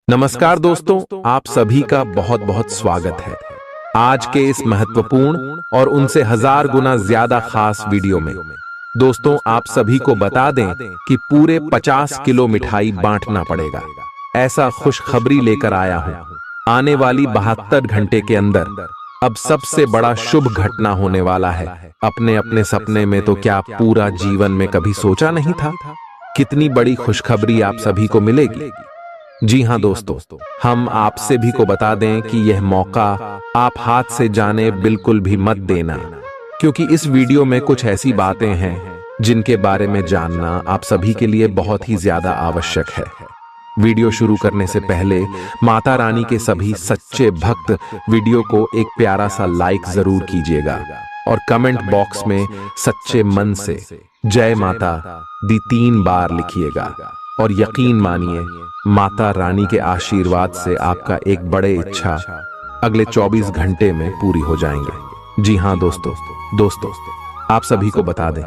नमस्कार दोस्तों, आप सभी का बहुत बहुत स्वागत है आज के इस महत्वपूर्ण और उनसे 1000 गुना ज्यादा खास वीडियो में। दोस्तों, आप सभी को बता दें कि पूरे 50 किलो मिठाई बांटना पड़ेगा। ऐसा खुशखबरी लेकर आया हूं। आने वाली 72 घंटे के अंदर अब सबसे बड़ा शुभ घटना होने वाला है। अपने अपने सपने में तो क्या पूरा जीवन में कभी सोचा नहीं था कितनी बड़ी खुशखबरी आप सभी को मिलेगी। जी हां दोस्तों, हम आपसे भी को बता दें कि यह मौका आप हाथ से जाने बिल्कुल भी मत देना, क्योंकि इस वीडियो में कुछ ऐसी बातें हैं जिनके बारे में जानना आप सभी के लिए बहुत ही ज्यादा आवश्यक है। वीडियो शुरू करने से पहले माता रानी के सभी सच्चे भक्त वीडियो को एक प्यारा सा लाइक जरूर कीजिएगा और कमेंट बॉक्स में सच्चे मन से जय माता दी 3 बार लिखिएगा। और यकीन मानिए, माता रानी के आशीर्वाद से आपका एक बड़े इच्छा अगले 24 घंटे में पूरी हो जाएंगे। जी हां दोस्तों, आप सभी को बता दें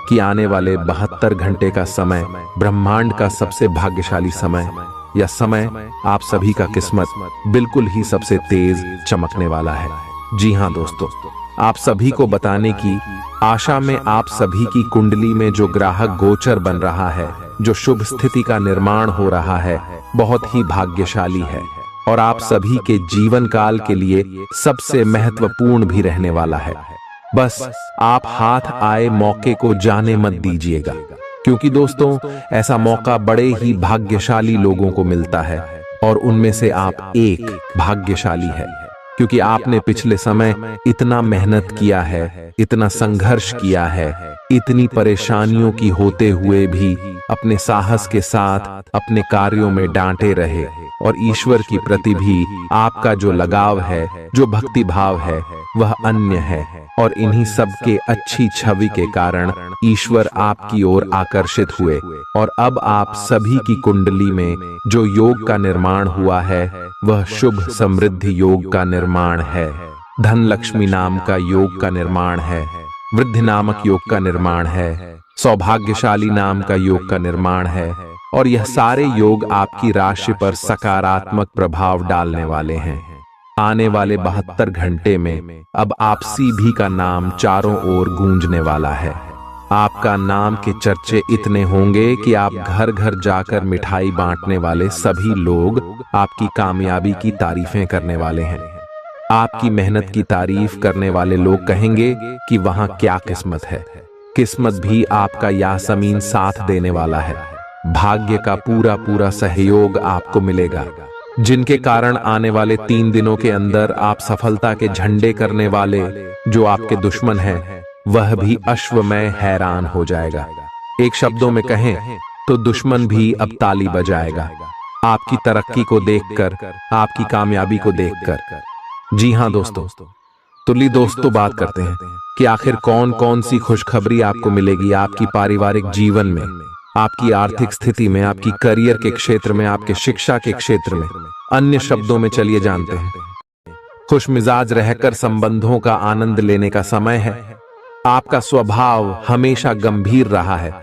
कि आने वाले 72 घंटे का समय ब्रह्मांड का सबसे भाग्यशाली समय या समय आप सभी का किस्मत बिल्कुल ही सबसे तेज चमकने वाला है। जी हां दोस्तों, आप सभी को बताने की आशा में आप सभी की कुंडली में जो ग्राहक गोचर बन रहा है, जो शुभ स्थिति का निर्माण हो रहा है, बहुत ही भाग्यशाली है और आप सभी के जीवन काल के लिए सबसे महत्वपूर्ण भी रहने वाला है। बस आप हाथ आए मौके को जाने मत दीजिएगा, क्योंकि दोस्तों ऐसा मौका बड़े ही भाग्यशाली लोगों को मिलता है और उनमें से आप एक भाग्यशाली है, क्योंकि आपने पिछले समय इतना मेहनत किया है, इतना संघर्ष किया है, इतनी परेशानियों की होते हुए भी अपने साहस के साथ अपने कार्यों में डांटे रहे और ईश्वर की प्रति भी आपका जो लगाव है, जो भक्ति भाव है, वह अन्य है और इन्हीं सब के अच्छी छवि के कारण ईश्वर आपकी ओर आकर्षित हुए और अब आप सभी की कुंडली में जो योग का निर्माण हुआ है, वह शुभ समृद्धि योग का निर्माण है, धन लक्ष्मी नाम का योग का निर्माण है, वृद्धि नामक योग का निर्माण है, सौभाग्यशाली नाम का योग का निर्माण है और यह सारे योग आपकी राशि पर सकारात्मक प्रभाव डालने वाले हैं। आने वाले 72 घंटे में अब आपसी भी का नाम चारों ओर गूंजने वाला है। आपका नाम के चर्चे इतने होंगे कि आप घर घर जाकर मिठाई बांटने वाले सभी लोग आपकी कामयाबी की तारीफें करने वाले हैं। आपकी मेहनत की तारीफ करने वाले लोग कहेंगे कि वहां क्या किस्मत है। किस्मत भी आपका यासमीन साथ देने वाला है। भाग्य का पूरा पूरा सहयोग आपको मिलेगा, जिनके कारण आने वाले 3 दिनों के अंदर आप सफलता के झंडे करने वाले जो आपके दुश्मन हैं, वह भी अश्वमय हैरान हो जाएगा। एक शब्दों में कहें तो दुश्मन भी अब ताली बजाएगा, आपकी तरक्की को देखकर, आपकी कामयाबी को देखकर। जी हां दोस्तों, दोस्तों बात करते हैं कि आखिर कौन कौन सी खुशखबरी आपको मिलेगी आपकी पारिवारिक जीवन में, आपकी आर्थिक स्थिति में, आपकी करियर के क्षेत्र में, आपके शिक्षा के क्षेत्र में। अन्य शब्दों में चलिए जानते हैं। खुश मिजाज रहकर संबंधों का आनंद लेने का समय है। आपका स्वभाव हमेशा गंभीर रहा है,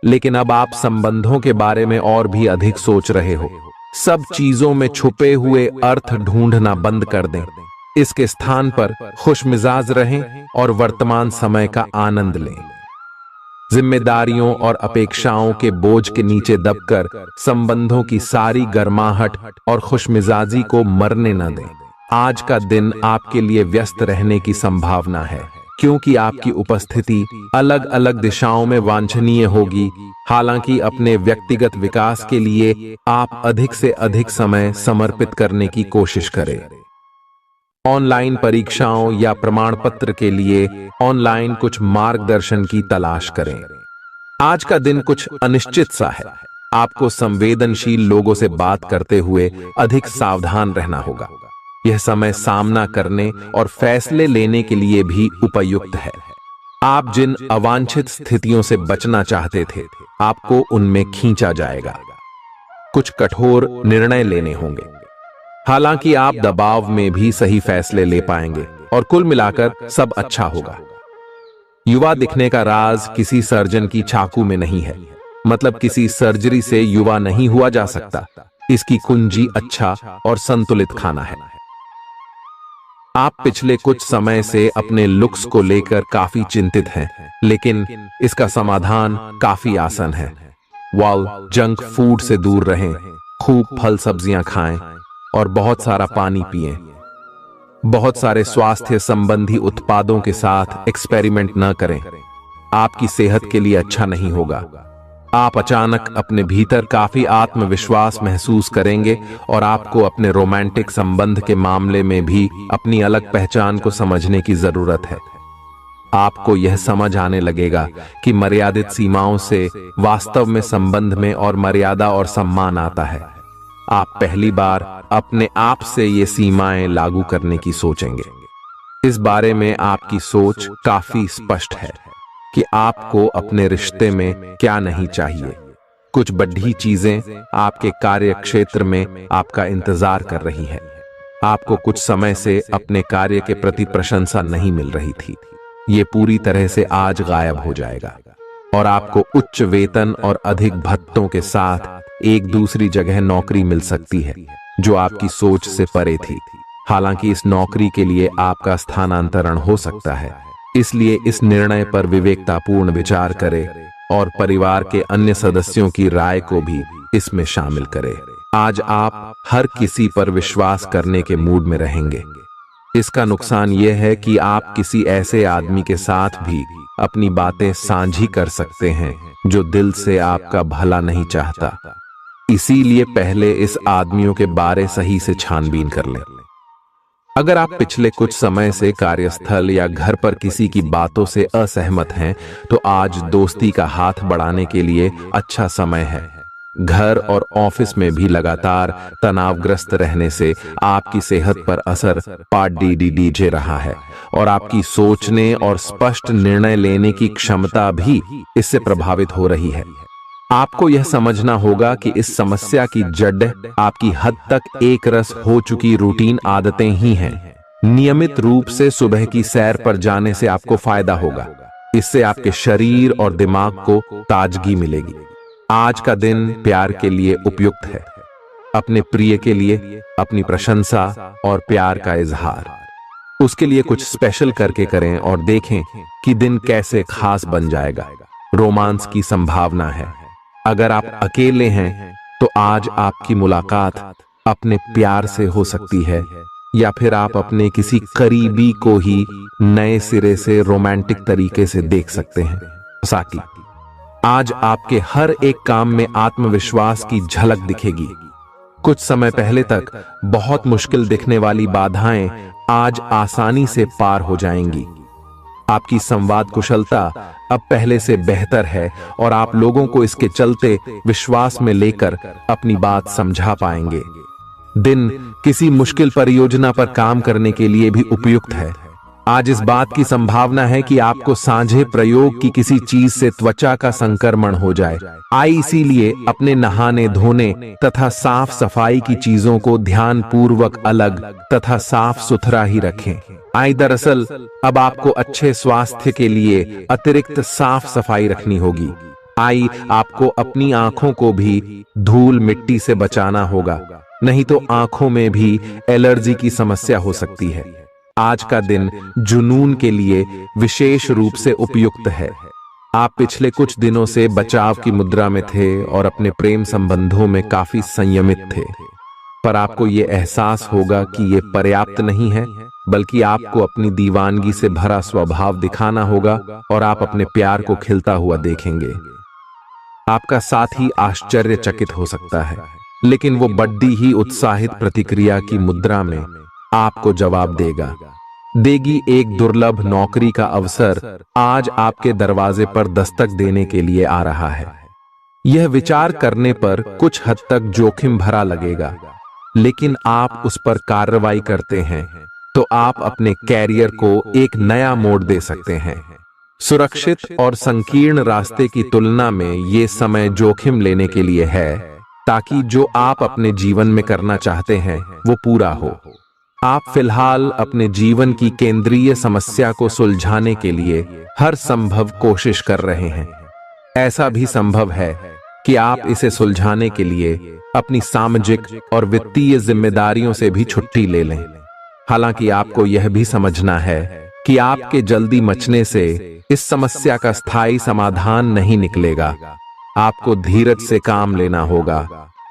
लेकिन अब आप संबंधों के बारे में और भी अधिक सोच रहे हो। सब चीजों में छुपे हुए अर्थ ढूंढना बंद कर दें। इसके स्थान पर खुश मिजाज रहें और वर्तमान समय का आनंद लें। जिम्मेदारियों और अपेक्षाओं के बोझ के नीचे दबकर संबंधों की सारी गर्माहट और खुशमिजाजी को मरने न दें। आज का दिन आपके लिए व्यस्त रहने की संभावना है, क्योंकि आपकी उपस्थिति अलग अलग दिशाओं में वांछनीय होगी। हालांकि अपने व्यक्तिगत विकास के लिए आप अधिक से अधिक समय समर्पित करने की कोशिश करें। ऑनलाइन परीक्षाओं या प्रमाण पत्र के लिए ऑनलाइन कुछ मार्गदर्शन की तलाश करें। आज का दिन कुछ अनिश्चित सा है। आपको संवेदनशील लोगों से बात करते हुए अधिक सावधान रहना होगा। यह समय सामना करने और फैसले लेने के लिए भी उपयुक्त है। आप जिन अवांछित स्थितियों से बचना चाहते थे, आपको उनमें खींचा जाएगा। कुछ कठोर निर्णय लेने होंगे। हालांकि आप दबाव में भी सही फैसले ले पाएंगे और कुल मिलाकर सब अच्छा होगा। युवा दिखने का राज किसी सर्जन की चाकू में नहीं है। मतलब किसी सर्जरी से युवा नहीं हुआ जा सकता। इसकी कुंजी अच्छा और संतुलित खाना है। आप पिछले कुछ समय से अपने लुक्स को लेकर काफी चिंतित हैं, लेकिन इसका समाधान काफी आसान है। जंक फूड से दूर रहें, खूब फल सब्जियां खाएं और बहुत सारा पानी पिएं। बहुत सारे स्वास्थ्य संबंधी उत्पादों के साथ एक्सपेरिमेंट न करें, आपकी सेहत के लिए अच्छा नहीं होगा। आप अचानक अपने भीतर काफी आत्मविश्वास महसूस करेंगे और आपको अपने रोमांटिक संबंध के मामले में भी अपनी अलग पहचान को समझने की जरूरत है। आपको यह समझ आने लगेगा कि मर्यादित सीमाओं से वास्तव में संबंध में और मर्यादा और सम्मान आता है। आप पहली बार अपने आप से ये सीमाएं लागू करने की सोचेंगे। इस बारे में आपकी सोच काफी स्पष्ट है कि आपको अपने रिश्ते में क्या नहीं चाहिए। कुछ बड़ी चीजें आपके कार्य क्षेत्र में आपका इंतजार कर रही हैं। आपको कुछ समय से अपने कार्य के प्रति प्रशंसा नहीं मिल रही थी, ये पूरी तरह से आज गायब हो जाएगा और आपको उच्च वेतन और अधिक भत्तों के साथ एक दूसरी जगह नौकरी मिल सकती है जो आपकी सोच से परे थी। हालांकि इस नौकरी के लिए आपका स्थानांतरण हो सकता है, इसलिए इस निर्णय पर विवेकतापूर्ण विचार करें और परिवार के अन्य सदस्यों की राय को भी इसमें शामिल करें। आज आप हर किसी पर विश्वास करने के मूड में रहेंगे। इसका नुकसान यह है कि आप किसी ऐसे आदमी के साथ भी अपनी बातें साझी कर सकते हैं जो दिल से आपका भला नहीं चाहता। इसीलिए पहले इस आदमियों के बारे सही से छानबीन कर लें। अगर आप पिछले कुछ समय से कार्यस्थल या घर पर किसी की बातों से असहमत हैं, तो आज दोस्ती का हाथ बढ़ाने के लिए अच्छा समय है। घर और ऑफिस में भी लगातार तनावग्रस्त रहने से आपकी सेहत पर असर पड़ रहा है और आपकी सोचने और स्पष्ट निर्णय लेने की क्षमता भी इससे प्रभावित हो रही है। आपको यह समझना होगा कि इस समस्या की जड़ आपकी हद तक एक रस हो चुकी रूटीन आदतें ही हैं। नियमित रूप से सुबह की सैर पर जाने से आपको फायदा होगा। इससे आपके शरीर और दिमाग को ताजगी मिलेगी। आज का दिन प्यार के लिए उपयुक्त है। अपने प्रिय के लिए अपनी प्रशंसा और प्यार का इजहार उसके लिए कुछ स्पेशल करके करें और देखें कि दिन कैसे खास बन जाएगा। रोमांस की संभावना है। अगर आप अकेले हैं तो आज आपकी मुलाकात अपने प्यार से हो सकती है, या फिर आप अपने किसी करीबी को ही नए सिरे से रोमांटिक तरीके से देख सकते हैं। साकी, आज आपके हर एक काम में आत्मविश्वास की झलक दिखेगी। कुछ समय पहले तक बहुत मुश्किल दिखने वाली बाधाएं आज आसानी से पार हो जाएंगी। आपकी संवाद कुशलता अब पहले से बेहतर है और आप लोगों को इसके चलते विश्वास में लेकर अपनी बात समझा पाएंगे। दिन किसी मुश्किल परियोजना पर काम करने के लिए भी उपयुक्त है। आज इस बात की संभावना है कि आपको साझे प्रयोग की किसी चीज से त्वचा का संक्रमण हो जाए। इसीलिए अपने नहाने धोने तथा साफ सफाई की चीजों को ध्यान पूर्वक अलग तथा साफ सुथरा ही रखें। दरअसल अब आपको अच्छे स्वास्थ्य के लिए अतिरिक्त साफ सफाई रखनी होगी। आपको अपनी आंखों को भी धूल मिट्टी से बचाना होगा, नहीं तो आंखों में भी एलर्जी की समस्या हो सकती है। आज का दिन जुनून के लिए विशेष रूप से उपयुक्त है। आप पिछले कुछ दिनों से बचाव की मुद्रा में थे और अपने प्रेम संबंधों में काफी संयमित थे, पर आपको ये एहसास होगा कि ये पर्याप्त नहीं है, बल्कि आपको अपनी दीवानगी से भरा स्वभाव दिखाना होगा और आप अपने प्यार को खिलता हुआ देखेंगे। आपका साथी आश्चर्यचकित हो सकता है, लेकिन वो बड़ी ही उत्साहित प्रतिक्रिया की मुद्रा में आपको जवाब देगी। एक दुर्लभ नौकरी का अवसर आज आपके दरवाजे पर दस्तक देने के लिए आ रहा है। यह विचार करने पर कुछ हद तक जोखिम भरा लगेगा, लेकिन आप उस पर कार्रवाई करते हैं तो आप अपने कैरियर को एक नया मोड़ दे सकते हैं। सुरक्षित और संकीर्ण रास्ते की तुलना में ये समय जोखिम लेने के लिए है, ताकि जो आप अपने जीवन में करना चाहते हैं वो पूरा हो। आप फिलहाल अपने जीवन की केंद्रीय समस्या को सुलझाने के लिए हर संभव कोशिश कर रहे हैं। ऐसा भी संभव है कि आप इसे सुलझाने के लिए अपनी सामाजिक और वित्तीय जिम्मेदारियों से भी छुट्टी ले लें। हालांकि आपको यह भी समझना है कि आपके जल्दी मचने से इस समस्या का स्थायी समाधान नहीं निकलेगा। आपको धीरज से काम लेना होगा।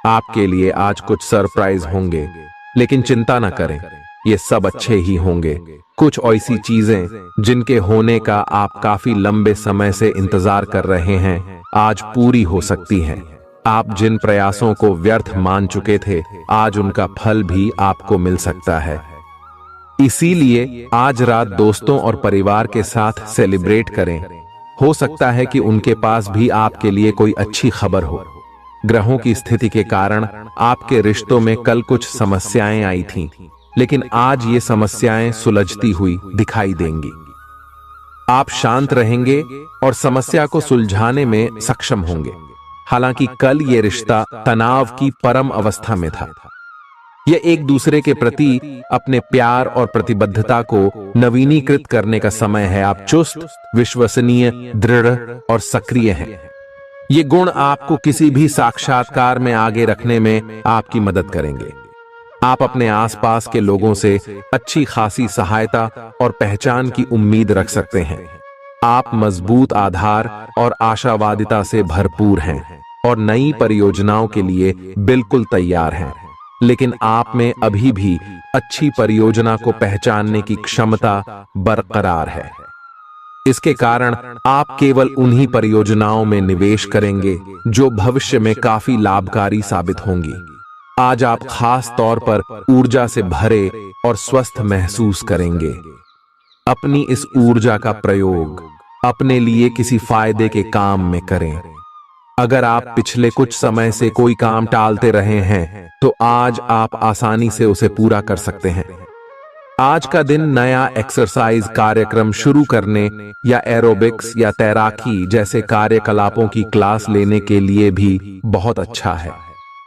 आपके लिए आज कुछ सरप्राइज होंगे, लेकिन चिंता न करें, ये सब अच्छे ही होंगे। कुछ ऐसी चीजें जिनके होने का आप काफी लंबे समय से इंतजार कर रहे हैं, आज पूरी हो सकती हैं। आप जिन प्रयासों को व्यर्थ मान चुके थे, आज उनका फल भी आपको मिल सकता है। इसीलिए आज रात दोस्तों और परिवार के साथ सेलिब्रेट करें। हो सकता है कि उनके पास भी आपके लिए कोई अच्छी खबर हो। ग्रहों की स्थिति के कारण आपके रिश्तों में कल कुछ समस्याएं आई थीं, लेकिन आज ये समस्याएं सुलझती हुई दिखाई देंगी। आप शांत रहेंगे और समस्या को सुलझाने में सक्षम होंगे। हालांकि कल ये रिश्ता तनाव की परम अवस्था में था। यह एक दूसरे के प्रति अपने प्यार और प्रतिबद्धता को नवीनीकृत करने का समय है। आप चुस्त, विश्वसनीय, दृढ़ और सक्रिय हैं। ये गुण आपको किसी भी साक्षात्कार में आगे रखने में आपकी मदद करेंगे। आप अपने आसपास के लोगों से अच्छी खासी सहायता और पहचान की उम्मीद रख सकते हैं। आप मजबूत आधार और आशावादिता से भरपूर हैं और नई परियोजनाओं के लिए बिल्कुल तैयार हैं। लेकिन आप में अभी भी अच्छी परियोजना को पहचानने की क्षमता बरकरार है। इसके कारण आप केवल उन्हीं परियोजनाओं में निवेश करेंगे जो भविष्य में काफी लाभकारी साबित होंगी। आज आप खास तौर पर ऊर्जा से भरे और स्वस्थ महसूस करेंगे। अपनी इस ऊर्जा का प्रयोग अपने लिए किसी फायदे के काम में करें। अगर आप पिछले कुछ समय से कोई काम टालते रहे हैं, तो आज आप आसानी से उसे पूरा कर सकते हैं। आज का दिन नया एक्सरसाइज कार्यक्रम शुरू करने या एरोबिक्स या तैराकी जैसे कार्यकलापों की क्लास लेने के लिए भी बहुत अच्छा है।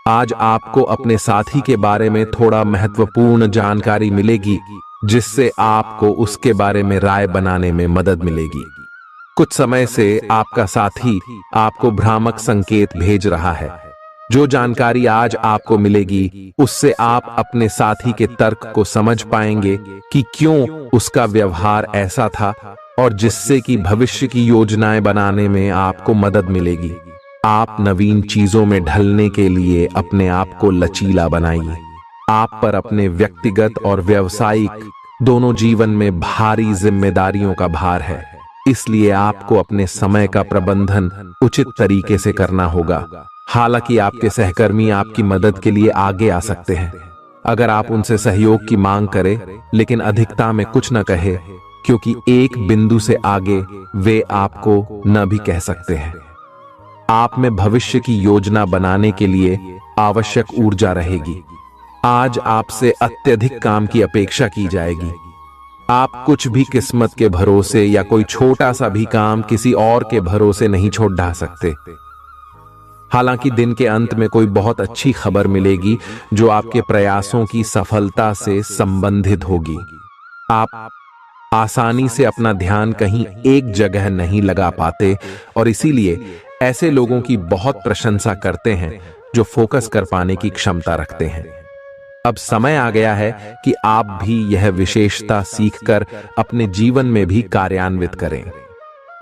आज आपको अपने साथी के बारे में थोड़ा महत्वपूर्ण जानकारी मिलेगी, जिससे आपको उसके बारे में राय बनाने में मदद मिलेगी। कुछ समय से आपका साथी आपको भ्रामक संकेत भेज रहा है। जो जानकारी आज आपको मिलेगी, उससे आप अपने साथी के तर्क को समझ पाएंगे कि क्यों उसका व्यवहार ऐसा था, और जिससे कि भविष्य की योजनाएं बनाने में आपको मदद मिलेगी। आप नवीन चीजों में ढलने के लिए अपने आप को लचीला बनाइए। आप पर अपने व्यक्तिगत और व्यावसायिक दोनों जीवन में भारी जिम्मेदारियों का भार है, इसलिए आपको अपने समय का प्रबंधन उचित तरीके से करना होगा। हालांकि आपके सहकर्मी आपकी मदद के लिए आगे आ सकते हैं। अगर आप उनसे सहयोग की मांग करें, लेकिन अधिकता में कुछ न कहे, क्योंकि एक बिंदु से आगे वे आपको न भी कह सकते हैं। आप में भविष्य की योजना बनाने के लिए आवश्यक ऊर्जा रहेगी। आज आपसे अत्यधिक काम की अपेक्षा की जाएगी। आप कुछ भी किस्मत के भरोसे या कोई छोटा सा भी काम किसी और के भरोसे नहीं छोड़ ढा सकते। हालांकि दिन के अंत में कोई बहुत अच्छी खबर मिलेगी जो आपके प्रयासों की सफलता से संबंधित होगी। आप आसानी से अपना ध्यान कहीं एक जगह नहीं लगा पाते, और इसीलिए ऐसे लोगों की बहुत प्रशंसा करते हैं जो फोकस कर पाने की क्षमता रखते हैं। अब समय आ गया है कि आप भी यह विशेषता सीखकर अपने जीवन में भी कार्यान्वित करें।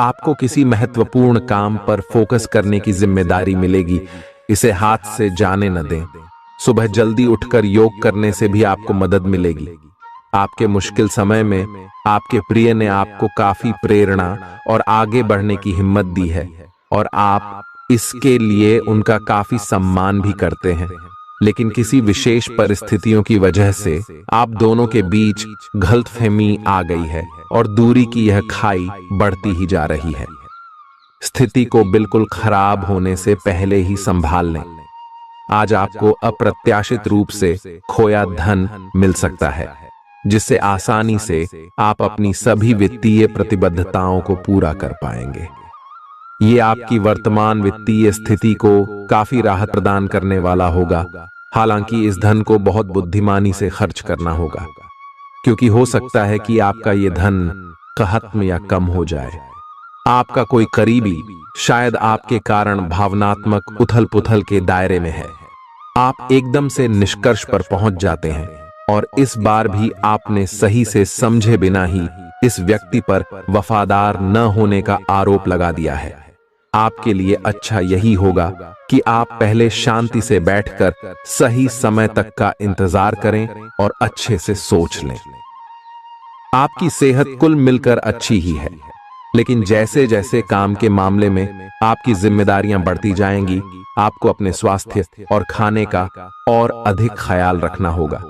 आपको किसी महत्वपूर्ण काम पर फोकस करने की जिम्मेदारी मिलेगी। इसे हाथ से जाने न दें। सुबह जल्दी उठकर योग करने से भी आपको मदद मिलेगी। आपके मुश्किल समय में आपके प्रिय ने आपको काफी प्रेरणा और आगे बढ़ने की हिम्मत दी है, और आप इसके लिए उनका काफी सम्मान भी करते हैं। लेकिन किसी विशेष परिस्थितियों की वजह से आप दोनों के बीच गलतफहमी आ गई है और दूरी की यह खाई बढ़ती ही जा रही है। स्थिति को बिल्कुल खराब होने से पहले ही संभाल लें। आज आपको अप्रत्याशित रूप से खोया धन मिल सकता है, जिससे आसानी से आप अपनी सभी वित्तीय प्रतिबद्धताओं को पूरा कर पाएंगे। ये आपकी वर्तमान वित्तीय स्थिति को काफी राहत प्रदान करने वाला होगा। हालांकि इस धन को बहुत बुद्धिमानी से खर्च करना होगा, क्योंकि हो सकता है कि आपका ये धन खत्म या कम हो जाए। आपका कोई करीबी शायद आपके कारण भावनात्मक उथल पुथल के दायरे में है। आप एकदम से निष्कर्ष पर पहुंच जाते हैं और इस बार भी आपने सही से समझे बिना ही इस व्यक्ति पर वफादार न होने का आरोप लगा दिया है। आपके लिए अच्छा यही होगा कि आप पहले शांति से बैठकर सही समय तक का इंतजार करें और अच्छे से सोच लें। आपकी सेहत कुल मिलकर अच्छी ही है, लेकिन जैसे जैसे काम के मामले में आपकी जिम्मेदारियां बढ़ती जाएंगी, आपको अपने स्वास्थ्य और खाने का और अधिक ख्याल रखना होगा।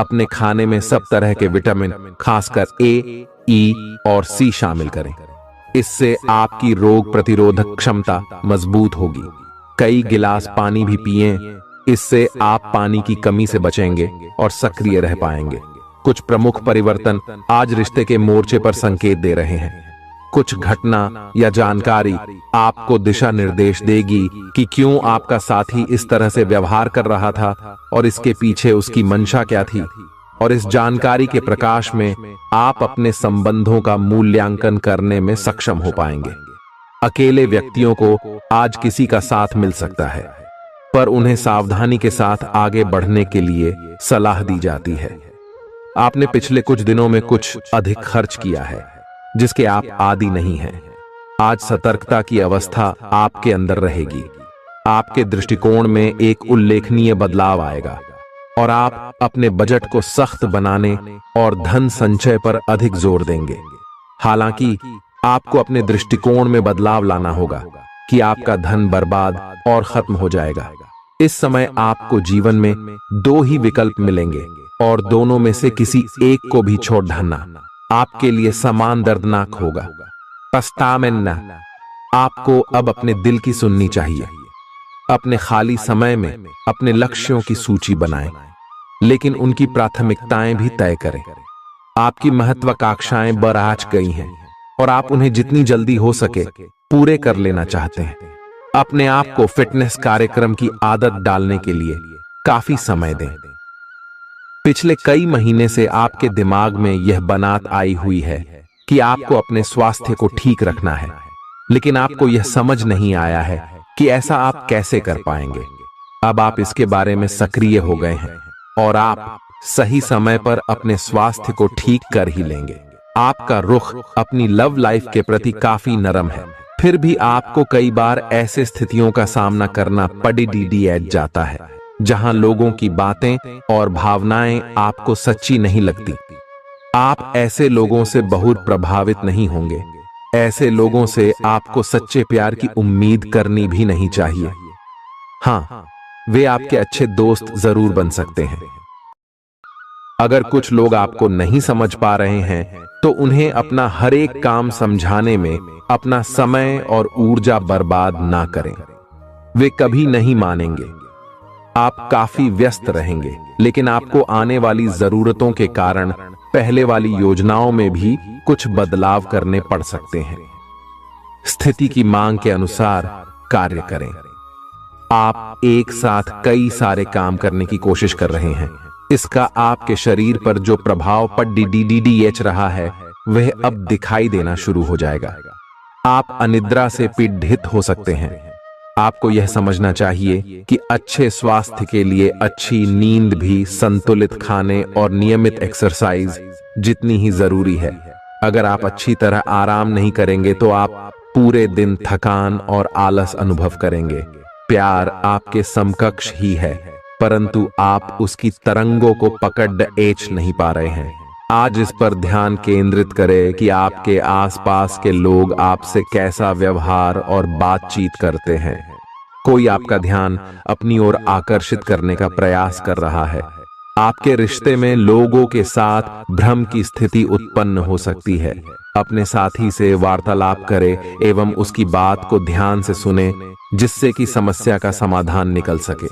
अपने खाने में सब तरह के विटामिन, खासकर ए, ई और सी शामिल करें। इससे आपकी रोग प्रतिरोधक क्षमता मजबूत होगी। कई गिलास पानी भी पिएं, इससे आप पानी की कमी से बचेंगे और सक्रिय रह पाएंगे। कुछ प्रमुख परिवर्तन आज रिश्ते के मोर्चे पर संकेत दे रहे हैं। कुछ घटना या जानकारी आपको दिशा निर्देश देगी कि क्यों आपका साथी इस तरह से व्यवहार कर रहा था और इसके पीछे उसकी मंशा क्या थी। और इस जानकारी के प्रकाश में आप अपने संबंधों का मूल्यांकन करने में सक्षम हो पाएंगे। अकेले व्यक्तियों को आज किसी का साथ मिल सकता है, पर उन्हें सावधानी के साथ आगे बढ़ने के लिए सलाह दी जाती है। आपने पिछले कुछ दिनों में कुछ अधिक खर्च किया है, जिसके आप आदी नहीं हैं। आज सतर्कता की अवस्था आपके अंदर रहेगी। आपके दृष्टिकोण में एक उल्लेखनीय बदलाव आएगा और आप अपने बजट को सख्त बनाने और धन संचय पर अधिक जोर देंगे। हालांकि आपको अपने दृष्टिकोण में बदलाव लाना होगा कि आपका धन बर्बाद और खत्म हो जाएगा। इस समय आपको जीवन में दो ही विकल्प मिलेंगे और दोनों में से किसी एक को भी छोड़ डालना आपके लिए समान दर्दनाक होगा। पछतावेना। आपको अब अपने दिल की सुननी चाहिए। अपने खाली समय में अपने लक्ष्यों की सूची बनाएं, लेकिन उनकी प्राथमिकताएं भी तय करें। आपकी महत्वाकांक्षाएं बराज गई हैं और आप उन्हें जितनी जल्दी हो सके पूरे कर लेना चाहते हैं। अपने आप को फिटनेस कार्यक्रम की आदत डालने के लिए काफी समय दें। पिछले कई महीने से आपके दिमाग में यह बात आई हुई है कि आपको अपने स्वास्थ्य को ठीक रखना है, लेकिन आपको यह समझ नहीं आया है कि ऐसा आप कैसे कर पाएंगे। अब आप इसके बारे में सक्रिय हो गए हैं और आप सही समय पर अपने स्वास्थ्य को ठीक कर ही लेंगे। आपका रुख अपनी लव लाइफ के प्रति काफी नरम है, फिर भी आपको कई बार ऐसे स्थितियों का सामना करना पड़ जाता है जहां लोगों की बातें और भावनाएं आपको सच्ची नहीं लगती। आप ऐसे लोगों से बहुत प्रभावित नहीं होंगे। ऐसे लोगों से आपको सच्चे प्यार की उम्मीद करनी भी नहीं चाहिए। हाँ, वे आपके अच्छे दोस्त जरूर बन सकते हैं। अगर कुछ लोग आपको नहीं समझ पा रहे हैं तो उन्हें अपना हर एक काम समझाने में अपना समय और ऊर्जा बर्बाद ना करें। वे कभी नहीं मानेंगे। आप काफी व्यस्त रहेंगे, लेकिन आपको आने वाली जरूरतों के कारण पहले वाली योजनाओं में भी कुछ बदलाव करने पड़ सकते हैं। स्थिति की मांग के अनुसार कार्य करें। आप एक साथ कई सारे काम करने की कोशिश कर रहे हैं। इसका आपके शरीर पर जो प्रभाव पड़ रहा है वह अब दिखाई देना शुरू हो जाएगा। आप अनिद्रा से पीड़ित हो सकते हैं। आपको यह समझना चाहिए कि अच्छे स्वास्थ्य के लिए अच्छी नींद भी संतुलित खाने और नियमित एक्सरसाइज जितनी ही जरूरी है। अगर आप अच्छी तरह आराम नहीं करेंगे तो आप पूरे दिन थकान और आलस अनुभव करेंगे। प्यार आपके समकक्ष ही है, परंतु आप उसकी तरंगों को पकड़ नहीं पा रहे हैं। आज इस पर ध्यान केंद्रित करें कि आपके आसपास के लोग आपसे कैसा व्यवहार और बातचीत करते हैं। कोई आपका ध्यान अपनी ओर आकर्षित करने का प्रयास कर रहा है। आपके रिश्ते में लोगों के साथ भ्रम की स्थिति उत्पन्न हो सकती है। अपने साथी से वार्तालाप करें एवं उसकी बात को ध्यान से सुने, जिससे कि समस्या का समाधान निकल सके।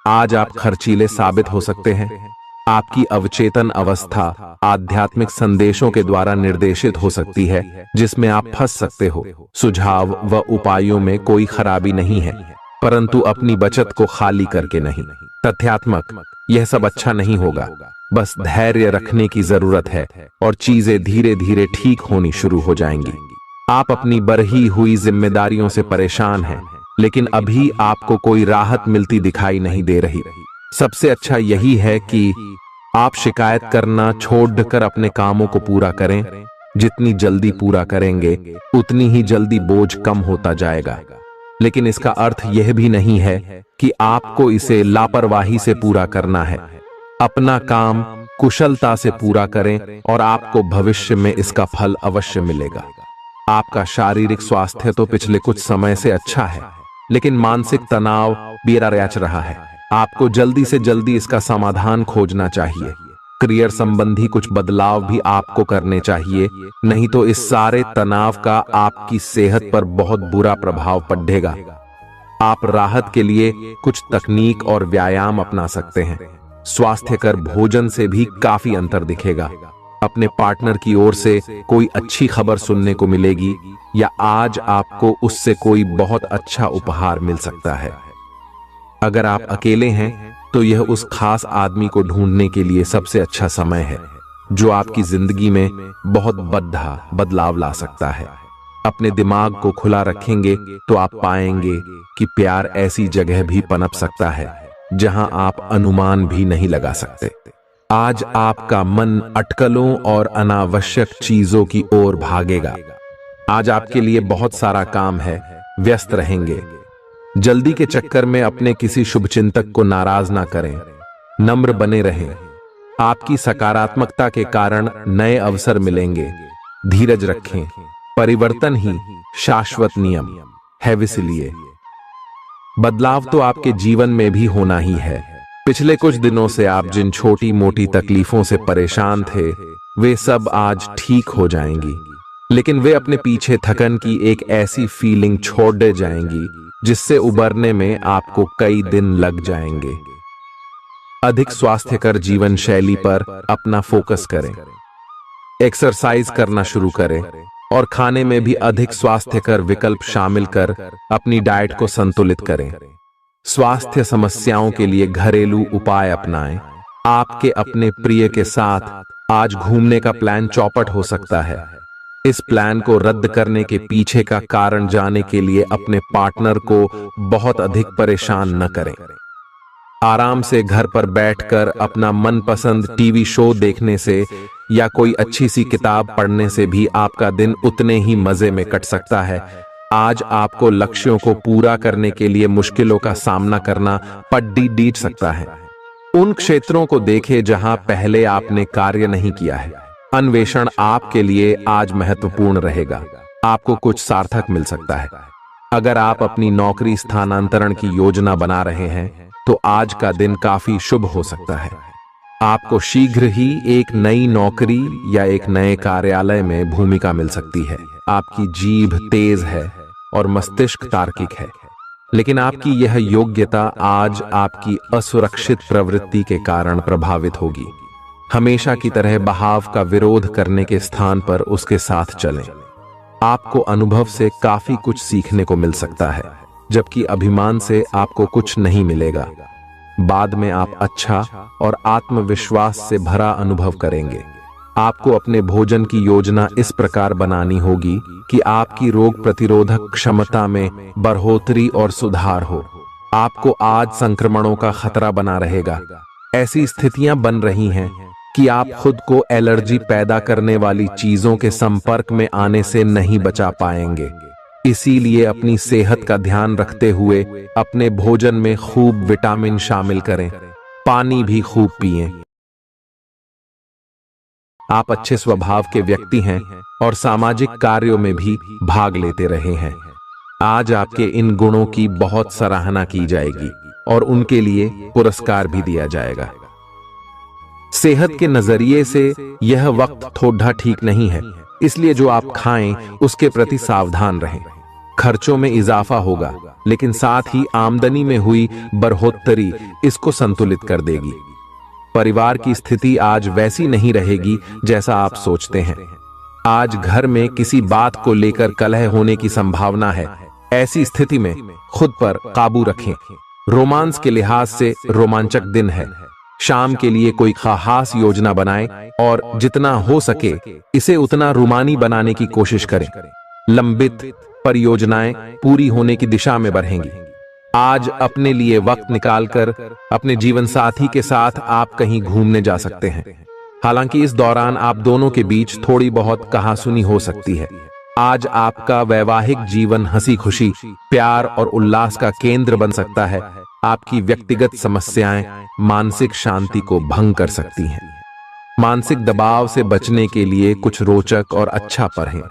आज आप खर्चीले साबित हो सकते हैं। आपकी अवचेतन अवस्था आध्यात्मिक संदेशों के द्वारा निर्देशित हो सकती है, जिसमें आप फंस सकते हो। सुझाव व उपायों में कोई खराबी नहीं है, परंतु अपनी बचत को खाली करके नहीं। तथ्यात्मक, यह सब अच्छा नहीं होगा। बस धैर्य रखने की जरूरत है और चीजें धीरे धीरे ठीक होनी शुरू हो जाएंगी। आप अपनी बढ़ी हुई जिम्मेदारियों से परेशान हैं, लेकिन अभी आपको कोई राहत मिलती दिखाई नहीं दे रही। सबसे अच्छा यही है कि आप शिकायत करना छोड़कर अपने कामों को पूरा करें। जितनी जल्दी पूरा करेंगे उतनी ही जल्दी बोझ कम होता जाएगा। लेकिन इसका अर्थ यह भी नहीं है कि आपको इसे लापरवाही से पूरा करना है। अपना काम कुशलता से पूरा करें और आपको भविष्य में इसका फल अवश्य मिलेगा। आपका शारीरिक स्वास्थ्य तो पिछले कुछ समय से अच्छा है, लेकिन मानसिक तनाव बेरा रच रहा है। आपको जल्दी से जल्दी इसका समाधान खोजना चाहिए। करियर संबंधी कुछ बदलाव भी आपको करने चाहिए, नहीं तो इस सारे तनाव का आपकी सेहत पर बहुत बुरा प्रभाव पड़ेगा। आप राहत के लिए कुछ तकनीक और व्यायाम अपना सकते हैं। स्वास्थ्यकर भोजन से भी काफी अंतर दिखेगा। अपने पार्टनर की ओर से कोई अच्छी खबर सुनने को मिलेगी, या आज आपको उससे कोई बहुत अच्छा उपहार मिल सकता है। अगर आप अकेले हैं तो यह उस खास आदमी को ढूंढने के लिए सबसे अच्छा समय है जो आपकी जिंदगी में बहुत बड़ा बदलाव ला सकता है। अपने दिमाग को खुला रखेंगे तो आप पाएंगे कि प्यार ऐसी जगह भी पनप सकता है जहां आप अनुमान भी नहीं लगा सकते। आज आपका मन अटकलों और अनावश्यक चीजों की ओर भागेगा। आज आपके लिए बहुत सारा काम है, व्यस्त रहेंगे। जल्दी के चक्कर में अपने किसी शुभचिंतक को नाराज ना करें, नम्र बने रहें। आपकी सकारात्मकता के कारण नए अवसर मिलेंगे। धीरज रखें, परिवर्तन ही शाश्वत नियम है, इसलिए बदलाव तो आपके जीवन में भी होना ही है। पिछले कुछ दिनों से आप जिन छोटी मोटी तकलीफों से परेशान थे, वे सब आज ठीक हो जाएंगी, लेकिन वे अपने पीछे थकन की एक ऐसी फीलिंग छोड़ दे जाएंगी जिससे उबरने में आपको कई दिन लग जाएंगे। अधिक स्वास्थ्यकर जीवन शैली पर अपना फोकस करें, एक्सरसाइज करना शुरू करें और खाने में भी अधिक स्वास्थ्यकर विकल्प शामिल कर अपनी डाइट को संतुलित करें। स्वास्थ्य समस्याओं के लिए घरेलू उपाय अपनाएं। आपके अपने प्रिय के साथ आज घूमने का प्लान चौपट हो सकता है। इस प्लान को रद्द करने के पीछे का कारण जानने के लिए अपने पार्टनर को बहुत अधिक परेशान न करें। आराम से घर पर बैठकर अपना मनपसंद टीवी शो देखने से या कोई अच्छी सी किताब पढ़ने से भी आपका दिन उतने ही मजे में कट सकता है। आज आपको लक्ष्यों को पूरा करने के लिए मुश्किलों का सामना करना पड़ सकता है। उन क्षेत्रों को देखें जहां पहले आपने कार्य नहीं किया है। अन्वेषण आपके लिए आज महत्वपूर्ण रहेगा। आपको कुछ सार्थक मिल सकता है। अगर आप अपनी नौकरी स्थानांतरण की योजना बना रहे हैं तो आज का दिन काफी शुभ हो सकता है। आपको शीघ्र ही एक नई नौकरी या एक नए कार्यालय में भूमिका मिल सकती है। आपकी जीभ तेज है और मस्तिष्क तार्किक है, लेकिन आपकी यह योग्यता आज आपकी असुरक्षित प्रवृत्ति के कारण प्रभावित होगी। हमेशा की तरह बहाव का विरोध करने के स्थान पर उसके साथ चलें। आपको अनुभव से काफी कुछ सीखने को मिल सकता है, जबकि अभिमान से आपको कुछ नहीं मिलेगा। बाद में आप अच्छा और आत्मविश्वास से भरा अनुभव करेंगे। आपको अपने भोजन की योजना इस प्रकार बनानी होगी कि आपकी रोग प्रतिरोधक क्षमता में बढ़ोतरी और सुधार हो। आपको आज संक्रमणों का खतरा बना रहेगा। ऐसी स्थितियां बन रही हैं कि आप खुद को एलर्जी पैदा करने वाली चीजों के संपर्क में आने से नहीं बचा पाएंगे। इसीलिए अपनी सेहत का ध्यान रखते हुए अपने भोजन में खूब विटामिन शामिल करें। पानी भी खूब पिएं। आप अच्छे स्वभाव के व्यक्ति हैं और सामाजिक कार्यों में भी भाग लेते रहे हैं। आज आपके इन गुणों की बहुत सराहना की जाएगी और उनके लिए पुरस्कार भी दिया जाएगा। सेहत के नजरिए से यह वक्त थोड़ा ठीक नहीं है, इसलिए जो आप खाएं उसके प्रति सावधान रहें। खर्चों में इजाफा होगा, लेकिन साथ ही आमदनी में हुई बढ़ोतरी इसको संतुलित कर देगी। परिवार की स्थिति आज वैसी नहीं रहेगी जैसा आप सोचते हैं। आज घर में किसी बात को लेकर कलह होने की संभावना है। ऐसी स्थिति में खुद पर काबू रखें। रोमांस के लिहाज से रोमांचक दिन है। शाम के लिए कोई खास योजना बनाएं और जितना हो सके इसे उतना रूमानी बनाने की कोशिश करें। लंबित परियोजनाएं पूरी होने की दिशा में बढ़ेंगी। आज अपने लिए वक्त निकालकर अपने जीवन साथी के साथ आप कहीं घूमने जा सकते हैं। हालांकि इस दौरान आप दोनों के बीच थोड़ी बहुत कहासुनी हो सकती है। आज आपका वैवाहिक जीवन हंसी खुशी, प्यार और उल्लास का केंद्र बन सकता है। आपकी व्यक्तिगत समस्याएं मानसिक शांति को भंग कर सकती हैं। मानसिक दबाव से बचने के लिए कुछ रोचक और अच्छा पढ़ें।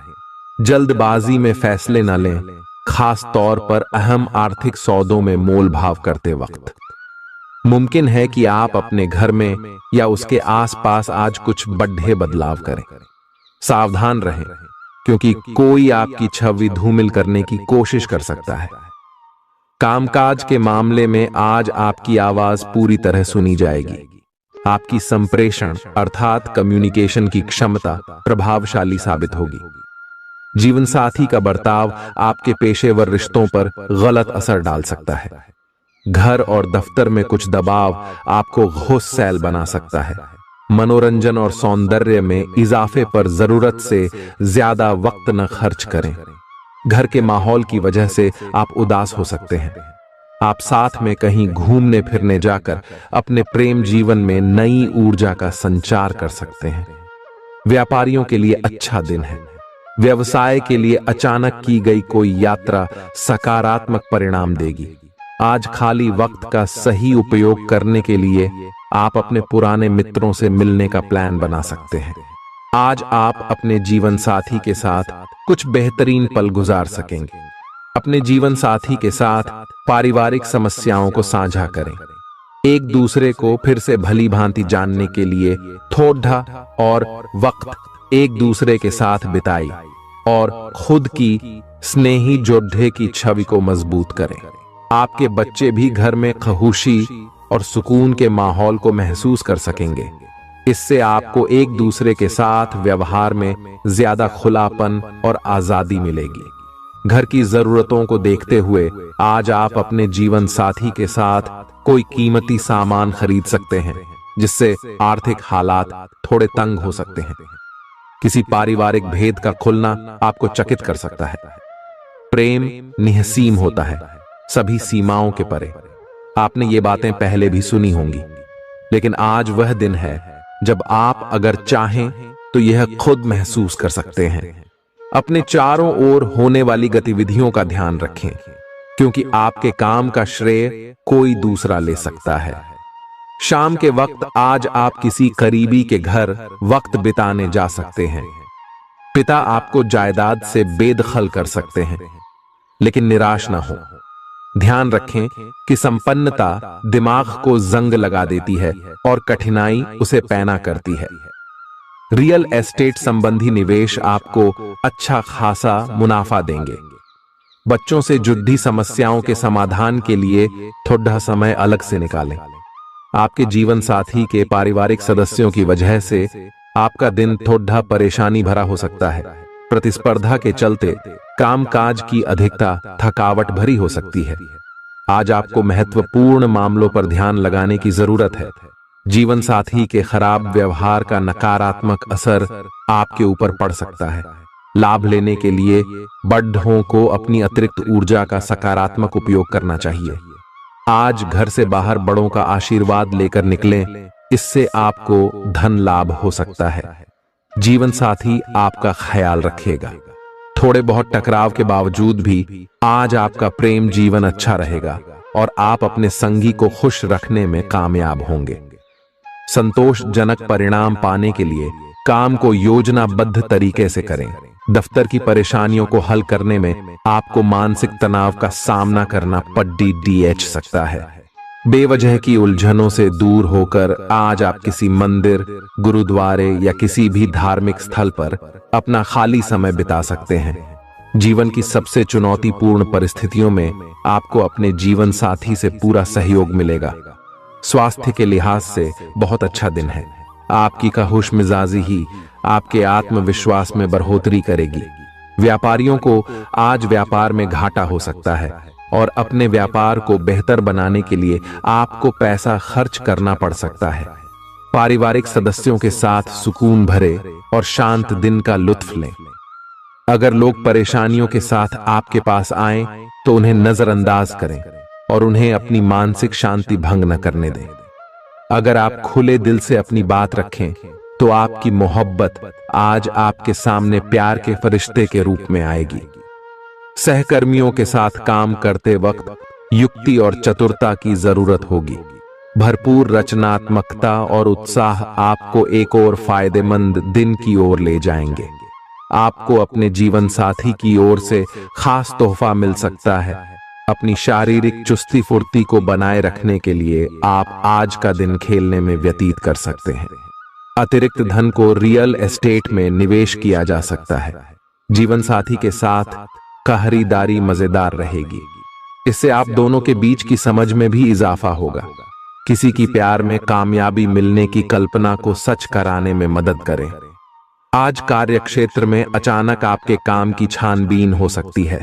जल्दबाजी में फैसले न लें, खास तौर पर अहम आर्थिक सौदों में मोल भाव करते वक्त। मुमकिन है कि आप अपने घर में या उसके आसपास आज कुछ बड़े बदलाव करें। सावधान रहें, क्योंकि कोई आपकी छवि धूमिल करने की कोशिश कर सकता है। कामकाज के मामले में आज आपकी आवाज पूरी तरह सुनी जाएगी। आपकी संप्रेषण अर्थात कम्युनिकेशन की क्षमता प्रभावशाली साबित होगी। जीवन साथी का बर्ताव आपके पेशेवर रिश्तों पर गलत असर डाल सकता है। घर और दफ्तर में कुछ दबाव आपको गुस्सैल बना सकता है। मनोरंजन और सौंदर्य में इजाफे पर जरूरत से ज्यादा वक्त न खर्च करें। घर के माहौल की वजह से आप उदास हो सकते हैं। आप साथ में कहीं घूमने फिरने जाकर अपने प्रेम जीवन में नई ऊर्जा का संचार कर सकते हैं। व्यापारियों के लिए अच्छा दिन है। व्यवसाय के लिए अचानक की गई कोई यात्रा सकारात्मक परिणाम देगी। आज खाली वक्त का सही उपयोग करने के लिए आप अपने पुराने मित्रों से मिलने का प्लान बना सकते हैं। आज आप अपने जीवन साथी के साथ कुछ बेहतरीन पल गुजार सकेंगे। अपने जीवन साथी के साथ पारिवारिक समस्याओं को साझा करें। एक दूसरे को फिर से भली भांति जानने के लिए थोड़ा और वक्त एक दूसरे के साथ बिताई और खुद की स्नेही जोड़े की छवि को मजबूत करें। आपके बच्चे भी घर में खुशी और सुकून के माहौल को महसूस कर सकेंगे। इससे आपको एक दूसरे के साथ व्यवहार में ज्यादा खुलापन और आजादी मिलेगी। घर की जरूरतों को देखते हुए आज आप अपने जीवन साथी के साथ कोई कीमती सामान खरीद सकते हैं, जिससे आर्थिक हालात थोड़े तंग हो सकते हैं। किसी पारिवारिक भेद का खुलना आपको चकित कर सकता है। प्रेम निहसीम होता है, सभी सीमाओं के परे। आपने ये बातें पहले भी सुनी होंगी, लेकिन आज वह दिन है जब आप अगर चाहें तो यह खुद महसूस कर सकते हैं। अपने चारों ओर होने वाली गतिविधियों का ध्यान रखें, क्योंकि आपके काम का श्रेय कोई दूसरा ले सकता है। शाम के वक्त आज आप किसी करीबी के घर वक्त बिताने जा सकते हैं। पिता आपको जायदाद से बेदखल कर सकते हैं, लेकिन निराश ना हो। ध्यान रखें कि संपन्नता दिमाग को जंग लगा देती है और कठिनाई उसे पैना करती है। रियल एस्टेट संबंधी निवेश आपको अच्छा खासा मुनाफा देंगे। बच्चों से जुड़ी समस्याओं के समाधान के लिए थोड़ा समय अलग से निकालें। आपके जीवन साथी के पारिवारिक सदस्यों की वजह से आपका दिन थोड़ा परेशानी भरा हो सकता है। प्रतिस्पर्धा के चलते कामकाज की अधिकता थकावट भरी हो सकती है। आज आपको महत्वपूर्ण मामलों पर ध्यान लगाने की जरूरत है। जीवन साथी के खराब व्यवहार का नकारात्मक असर आपके ऊपर पड़ सकता है। लाभ लेने के लिए बड़ों को अपनी अतिरिक्त ऊर्जा का सकारात्मक उपयोग करना चाहिए। आज घर से बाहर बड़ों का आशीर्वाद लेकर निकलें, इससे आपको धन लाभ हो सकता है। जीवन साथी आपका ख्याल रखेगा। थोड़े बहुत टकराव के बावजूद भी आज आपका प्रेम जीवन अच्छा रहेगा और आप अपने संगी को खुश रखने में कामयाब होंगे। संतोषजनक परिणाम पाने के लिए काम को योजनाबद्ध तरीके से करें। दफ्तर की परेशानियों को हल करने में आपको मानसिक तनाव का सामना करना पड़ सकता है। बेवजह की उलझनों से दूर होकर आज आप किसी मंदिर, गुरुद्वारे या किसी भी धार्मिक स्थल पर अपना खाली समय बिता सकते हैं। जीवन की सबसे चुनौतीपूर्ण परिस्थितियों में आपको अपने जीवन साथी से पूरा सहयोग मिलेगा। स्वास्थ्य के लिहाज से बहुत अच्छा दिन है। आपकी खुश मिजाजी ही आपके आत्मविश्वास में बढ़ोतरी करेगी। व्यापारियों को आज व्यापार में घाटा हो सकता है और अपने व्यापार को बेहतर बनाने के लिए आपको पैसा खर्च करना पड़ सकता है। पारिवारिक सदस्यों के साथ सुकून भरे और शांत दिन का लुत्फ लें। अगर लोग परेशानियों के साथ आपके पास आएं, तो उन्हें नजरअंदाज करें और उन्हें अपनी मानसिक शांति भंग न करने दें। अगर आप खुले दिल से अपनी बात रखें, तो आपकी मोहब्बत आज आपके सामने प्यार के फरिश्ते के रूप में आएगी। सहकर्मियों के साथ काम करते वक्त युक्ति और चतुरता की जरूरत होगी। भरपूर रचनात्मकता और उत्साह आपको एक और फायदेमंद दिन की ओर ले जाएंगे। आपको अपने जीवन साथी की ओर से खास तोहफा मिल सकता है। अपनी शारीरिक चुस्ती फुर्ती को बनाए रखने के लिए आप आज का दिन खेलने में व्यतीत कर सकते हैं। अतिरिक्त धन को रियल एस्टेट में निवेश किया जा सकता है। जीवन साथी के साथ खरीदारी मजेदार रहेगी। इससे आप दोनों के बीच की समझ में भी इजाफा होगा। किसी की प्यार में कामयाबी मिलने की कल्पना को सच कराने में मदद करें। आज कार्यक्षेत्र में अचानक आपके काम की छानबीन हो सकती है।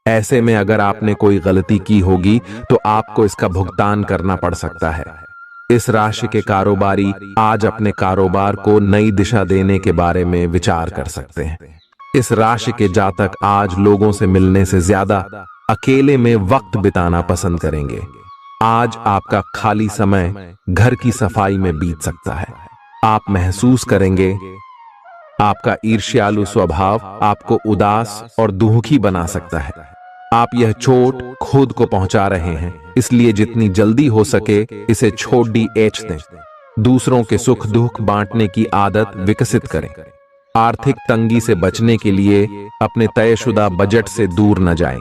ऐसे में अगर आपने कोई गलती की होगी तो आपको इसका भुगतान करना पड़ सकता है। इस राशि के कारोबारी आज अपने कारोबार को नई दिशा देने के बारे में विचार कर सकते हैं। इस राशि के जातक आज लोगों से मिलने से ज्यादा अकेले में वक्त बिताना पसंद करेंगे। आज आपका खाली समय घर की सफाई में बीत सकता है। आप महसूस करेंगे आपका ईर्ष्यालु स्वभाव आपको उदास और दुखी बना सकता है। आप यह चोट खुद को पहुंचा रहे हैं, इसलिए जितनी जल्दी हो सके इसे छोड़ दें। दूसरों के सुख दुख बांटने की आदत विकसित करें। आर्थिक तंगी से बचने के लिए अपने तयशुदा बजट से दूर न जाएं।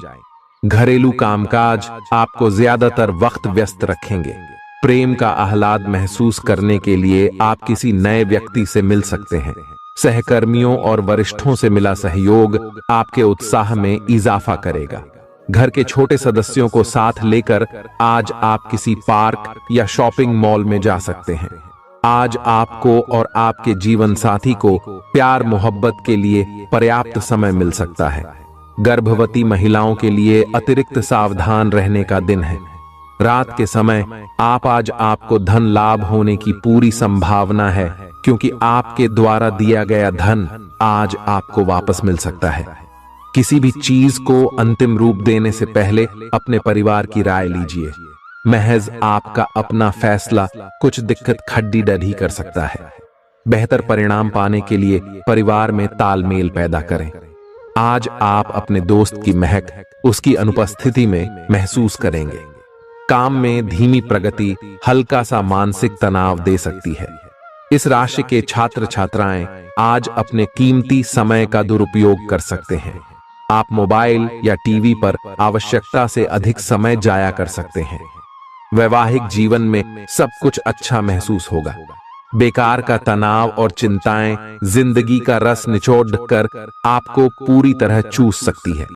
घरेलू कामकाज आपको ज्यादातर वक्त व्यस्त रखेंगे। प्रेम का आह्लाद महसूस करने के लिए आप किसी नए व्यक्ति से मिल सकते हैं। सहकर्मियों और वरिष्ठों से मिला सहयोग आपके उत्साह में इजाफा करेगा। घर के छोटे सदस्यों को साथ लेकर आज आप किसी पार्क या शॉपिंग मॉल में जा सकते हैं। आज आपको और आपके जीवन साथी को प्यार मोहब्बत के लिए पर्याप्त समय मिल सकता है। गर्भवती महिलाओं के लिए अतिरिक्त सावधान रहने का दिन है। रात के समय आज आपको धन लाभ होने की पूरी संभावना है, क्योंकि आपके द्वारा दिया गया धन आज आपको वापस मिल सकता है। किसी भी चीज को अंतिम रूप देने से पहले अपने परिवार की राय लीजिए। महज आपका अपना फैसला कुछ दिक्कत खड्डी डढ़ी कर सकता है। बेहतर परिणाम पाने के लिए परिवार में तालमेल पैदा करें। आज आप अपने दोस्त की महक उसकी अनुपस्थिति में महसूस करेंगे। काम में धीमी प्रगति हल्का सा मानसिक तनाव दे सकती है। इस राशि के छात्र छात्राएं आज अपने कीमती समय का दुरुपयोग कर सकते हैं। आप मोबाइल या टीवी पर आवश्यकता से अधिक समय जाया कर सकते हैं। वैवाहिक जीवन में सब कुछ अच्छा महसूस होगा। बेकार का तनाव और चिंताएं जिंदगी का रस निचोड़ कर आपको पूरी तरह चूस सकती है।